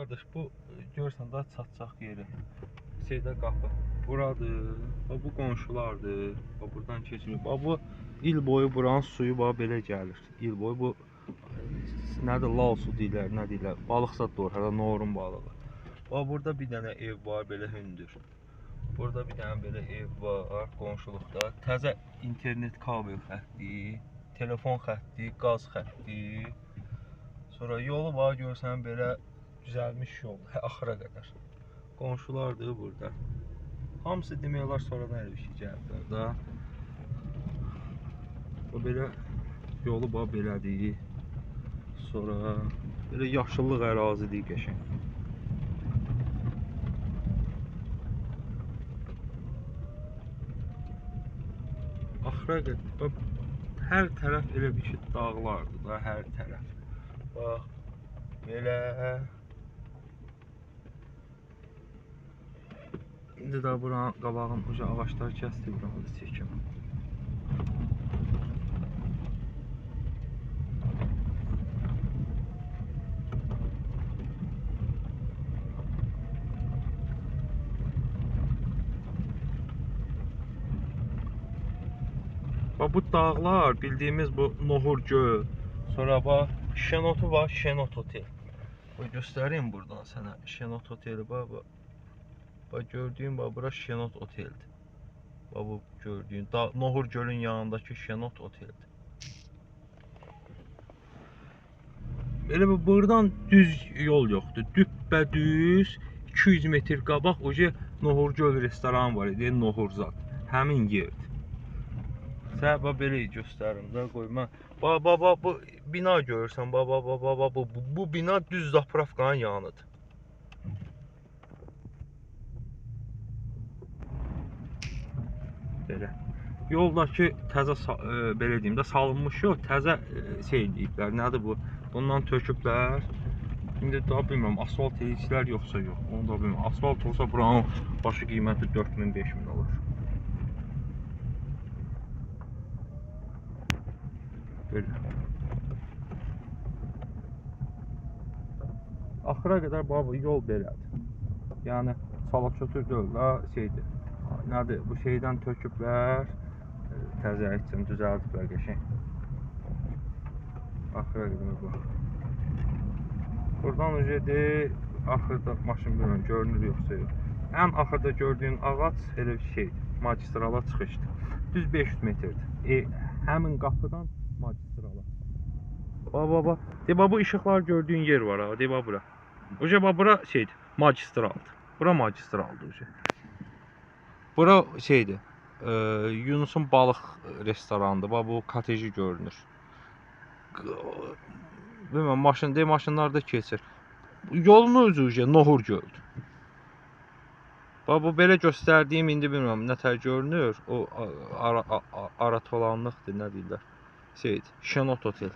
Qardaş, bu görsən də çatçaq yeri. Şeydə qapı. Buradır. Bu qonşulardır. Buradan keçilir. Bu il boyu buranın suyu belə gəlir. İl boyu bu nədir, lal su deyirlər, nə deyirlər. Balıq zad doğur, hələ norun balığı. Burada bir dənə ev var, belə hündür. Burada bir dənə belə ev var, qonşuluqda. Təzə internet kabel xətti, telefon xətti, qaz xətti. Sonra yolu var, görsən belə düzəlmiş yol, axıra qədər. Qonşulardır burada. Hamısı demək olar sonradan elə bir şey gəliblər da. Bu belə yolu var, belədir. Sonra belə yaşıllıq ərazidir, qəşəng. Axıra qədər. Hər tərəf elə bir şey dağlardır da, hər tərəf. Bax, belə. İndi də buranın qabağın uca ağaçlar kəsdi, buranı da çəkim. Bax, bu dağlar bildiyimiz bu Nohur göl. Sonra bax, Şenotu var, Şenot otel. Bax, göstəreyim buradan sənə Şenot oteli. Bax, gördüyün bura Şenot oteldir. Bu gördüyün Nohur gölün yanındakı Şenot oteldir. Elə buradan düz yol yoxdur. Düppədüz 200 metr qabaq oje Nohur göl restoranı var idi, Nohur zad. Həmin yerdir. Sənə belə göstərim də, qoy mən. Bax, bu bina görürsən, bu bina düz zapravkanın yanıdır. Belə. Yoldakı təzə, belə deyim də, salınmış yox, təzə şey deyiblər, nədir bu? Bundan töküblər. İndi daha bilmirəm, asfalt edicilər yoxsa yox, onu da bilmirəm. Asfalt olsa buranın başı qiyməti 4000-5000 olur. Belə. Axıra qədər yol belədir. Yəni, salaçotur deyil da, şeydir. Nədir, bu şeydən töküblər, təzə üçün düzəldiblər, qəşəng. Axıra qədər bu. Buradan ucedir, axırda maşın bilmirəm, görünür yoxsa yox. Ən axırda gördüyün ağac elə bir şeydir, magistrala çıxışdır. Düz 500 metrdir. Həmin qapıdan magistrala. Bax. Deyə bu işıqlar gördüyün yer var ha, deyə bura. Oje bura şeydir, magistraldır. Bura magistraldır. Bura şeydir, Yunus'un balıq restoranıdır. Bax, bu koteji görünür. Bilməm, maşınlarda keçir. Yolun özü Nohur göldür. Bax, bu belə göstərdiyim indi bilməm, nətər görünür. O aratolanlıqdır, nə deyirlər. Şeydir, Şenot otel.